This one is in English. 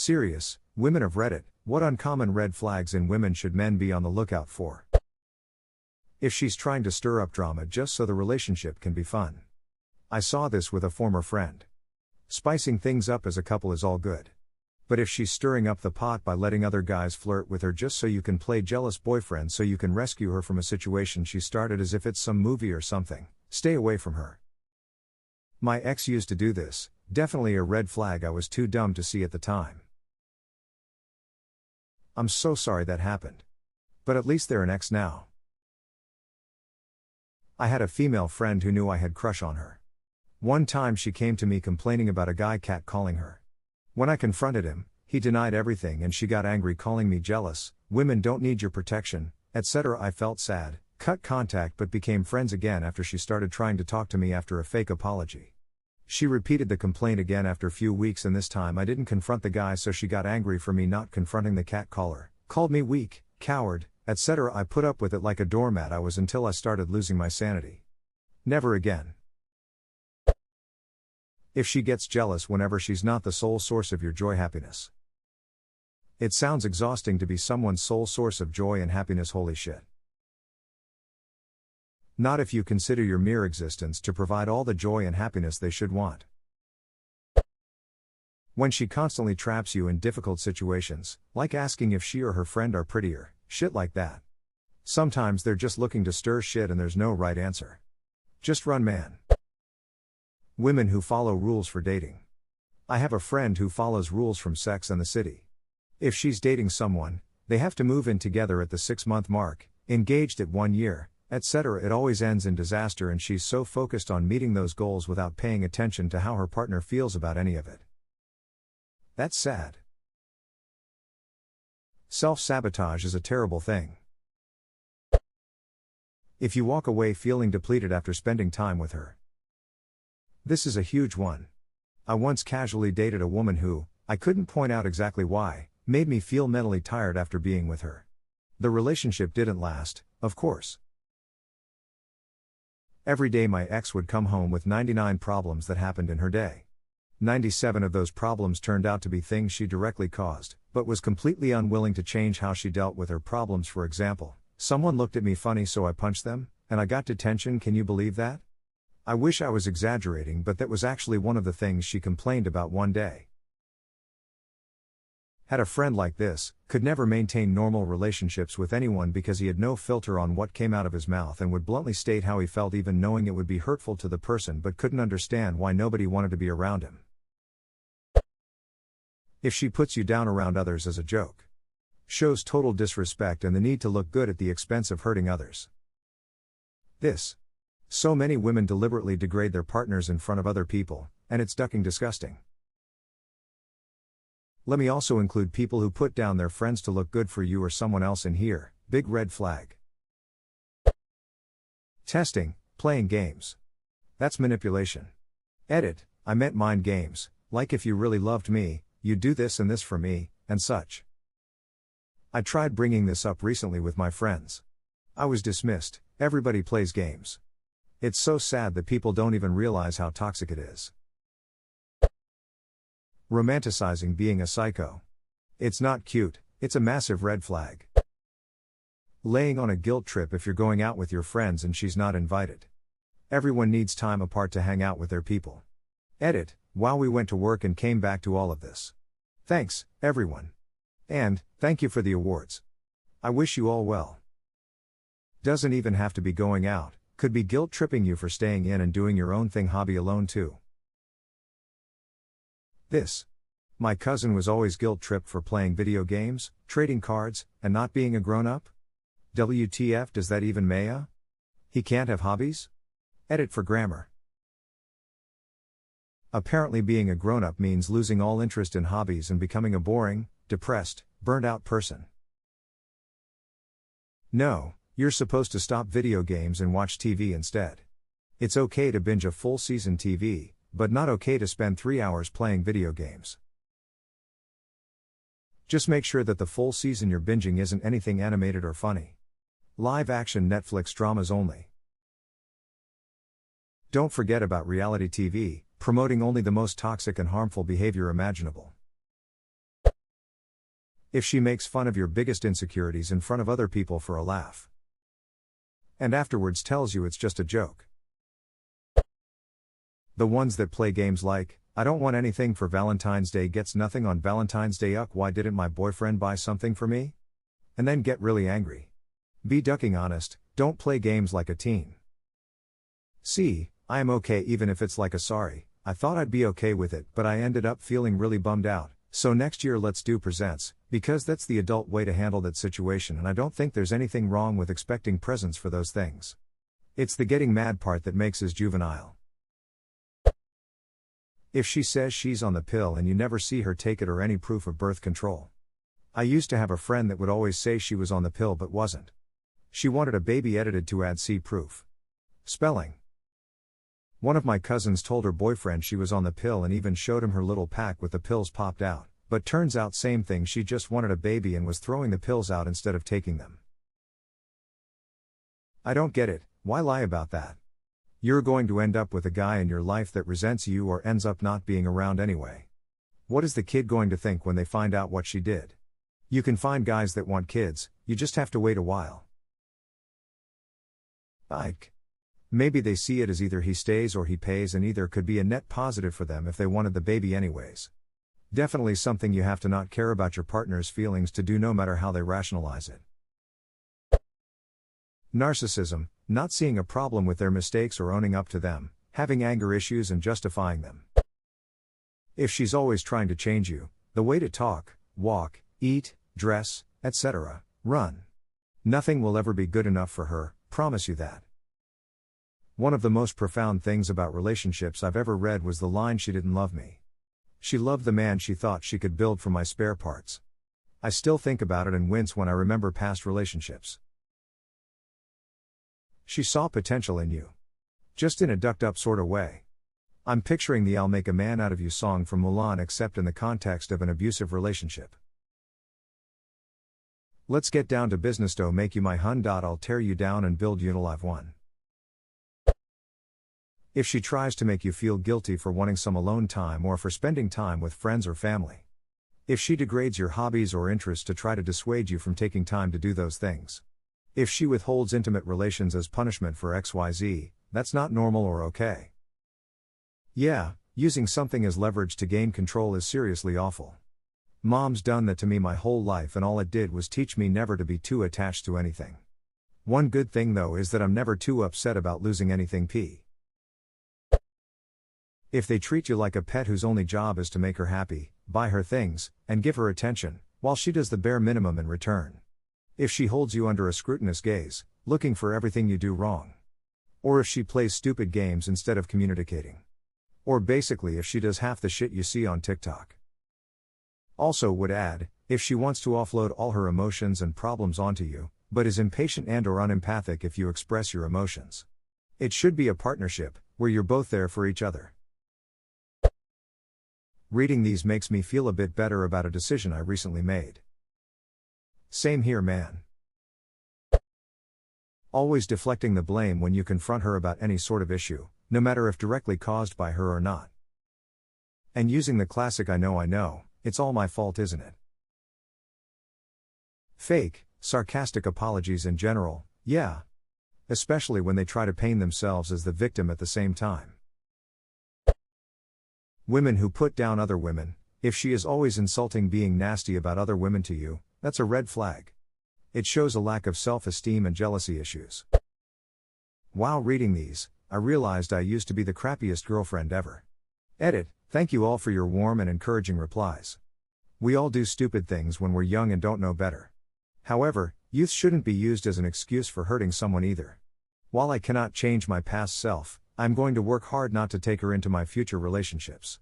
Serious, women of Reddit, what uncommon red flags in women should men be on the lookout for? If she's trying to stir up drama just so the relationship can be fun. I saw this with a former friend. Spicing things up as a couple is all good. But if she's stirring up the pot by letting other guys flirt with her just so you can play jealous boyfriend so you can rescue her from a situation she started as if it's some movie or something, stay away from her. My ex used to do this, definitely a red flag I was too dumb to see at the time. I'm so sorry that happened. But at least they're an ex now. I had a female friend who knew I had crush on her. One time she came to me complaining about a guy catcalling her. When I confronted him, he denied everything and she got angry calling me jealous, women don't need your protection, etc. I felt sad, cut contact but became friends again after she started trying to talk to me after a fake apology. She repeated the complaint again after a few weeks and this time I didn't confront the guy so she got angry for me not confronting the catcaller, called me weak, coward, etc. I put up with it like a doormat I was until I started losing my sanity. Never again. If she gets jealous whenever she's not the sole source of your joy happiness. It sounds exhausting to be someone's sole source of joy and happiness, holy shit. Not if you consider your mere existence to provide all the joy and happiness they should want. When she constantly traps you in difficult situations, like asking if she or her friend are prettier, shit like that. Sometimes they're just looking to stir shit and there's no right answer. Just run, man. Women who follow rules for dating. I have a friend who follows rules from Sex and the City. If she's dating someone, they have to move in together at the 6-month mark, engaged at 1 year, etc. It always ends in disaster and she's so focused on meeting those goals without paying attention to how her partner feels about any of it. That's sad. Self-sabotage is a terrible thing. If you walk away feeling depleted after spending time with her. This is a huge one. I once casually dated a woman who, I couldn't point out exactly why, made me feel mentally tired after being with her. The relationship didn't last, of course. Every day my ex would come home with 99 problems that happened in her day. 97 of those problems turned out to be things she directly caused, but was completely unwilling to change how she dealt with her problems. For example, someone looked at me funny so I punched them, and I got detention. Can you believe that? I wish I was exaggerating, but that was actually one of the things she complained about one day. Had a friend like this, could never maintain normal relationships with anyone because he had no filter on what came out of his mouth and would bluntly state how he felt even knowing it would be hurtful to the person but couldn't understand why nobody wanted to be around him. If she puts you down around others as a joke. Shows total disrespect and the need to look good at the expense of hurting others. This. So many women deliberately degrade their partners in front of other people, and it's fucking disgusting. Let me also include people who put down their friends to look good for you or someone else in here. Big red flag. Testing, playing games. That's manipulation. Edit, I meant mind games, like if you really loved me, you'd do this and this for me, and such. I tried bringing this up recently with my friends. I was dismissed. Everybody plays games. It's so sad that people don't even realize how toxic it is. Romanticizing being a psycho. It's not cute, it's a massive red flag. Laying on a guilt trip if you're going out with your friends and she's not invited. Everyone needs time apart to hang out with their people. Edit, wow, we went to work and came back to all of this. Thanks, everyone. And, thank you for the awards. I wish you all well. Doesn't even have to be going out, could be guilt tripping you for staying in and doing your own thing, hobby alone too. This. My cousin was always guilt tripped for playing video games, trading cards, and not being a grown-up? WTF, does that even maya? He can't have hobbies? Edit for grammar. Apparently being a grown-up means losing all interest in hobbies and becoming a boring, depressed, burnt-out person. No, you're supposed to stop video games and watch TV instead. It's okay to binge a full season TV, but not okay to spend 3 hours playing video games. Just make sure that the full season you're binging isn't anything animated or funny. Live action Netflix dramas only. Don't forget about reality TV, promoting only the most toxic and harmful behavior imaginable. If she makes fun of your biggest insecurities in front of other people for a laugh. And afterwards tells you it's just a joke. The ones that play games like, I don't want anything for Valentine's Day gets nothing on Valentine's Day why didn't my boyfriend buy something for me? And then get really angry. Be ducking honest, don't play games like a teen. C. I am okay even if it's like a sorry, I thought I'd be okay with it but I ended up feeling really bummed out, so next year let's do presents, because that's the adult way to handle that situation and I don't think there's anything wrong with expecting presents for those things. It's the getting mad part that makes us juvenile. If she says she's on the pill and you never see her take it or any proof of birth control. I used to have a friend that would always say she was on the pill but wasn't. She wanted a baby edited to add C proof. Spelling. One of my cousins told her boyfriend she was on the pill and even showed him her little pack with the pills popped out, but turns out same thing, she just wanted a baby and was throwing the pills out instead of taking them. I don't get it, why lie about that? You're going to end up with a guy in your life that resents you or ends up not being around anyway. What is the kid going to think when they find out what she did? You can find guys that want kids, you just have to wait a while. Ike. Maybe they see it as either he stays or he pays and either could be a net positive for them if they wanted the baby anyways. Definitely something you have to not care about your partner's feelings to do no matter how they rationalize it. Narcissism, not seeing a problem with their mistakes or owning up to them, having anger issues and justifying them. If she's always trying to change you, the way to talk, walk, eat, dress, etc., run. Nothing will ever be good enough for her, promise you that. One of the most profound things about relationships I've ever read was the line, she didn't love me. She loved the man she thought she could build from my spare parts. I still think about it and wince when I remember past relationships. She saw potential in you. Just in a ducked up sort of way. I'm picturing the I'll make a man out of you song from Mulan except in the context of an abusive relationship. Let's get down to business, don't make you my hun. I'll tear you down and build you alive one. If she tries to make you feel guilty for wanting some alone time or for spending time with friends or family. If she degrades your hobbies or interests to try to dissuade you from taking time to do those things. If she withholds intimate relations as punishment for XYZ, that's not normal or okay. Yeah, using something as leverage to gain control is seriously awful. Mom's done that to me my whole life and all it did was teach me never to be too attached to anything. One good thing though is that I'm never too upset about losing anything. If they treat you like a pet whose only job is to make her happy, buy her things, and give her attention, while she does the bare minimum in return. If she holds you under a scrutinous gaze, looking for everything you do wrong. Or if she plays stupid games instead of communicating. Or basically if she does half the shit you see on TikTok. Also would add, if she wants to offload all her emotions and problems onto you, but is impatient and or unempathic if you express your emotions. It should be a partnership, where you're both there for each other. Reading these makes me feel a bit better about a decision I recently made. Same here, man. Always deflecting the blame when you confront her about any sort of issue, no matter if directly caused by her or not. And using the classic I know, it's all my fault, isn't it? Fake, sarcastic apologies in general, yeah. Especially when they try to paint themselves as the victim at the same time. Women who put down other women, if she is always insulting, being nasty about other women to you, that's a red flag. It shows a lack of self-esteem and jealousy issues. While reading these, I realized I used to be the crappiest girlfriend ever. Edit, thank you all for your warm and encouraging replies. We all do stupid things when we're young and don't know better. However, youth shouldn't be used as an excuse for hurting someone either. While I cannot change my past self, I'm going to work hard not to take her into my future relationships.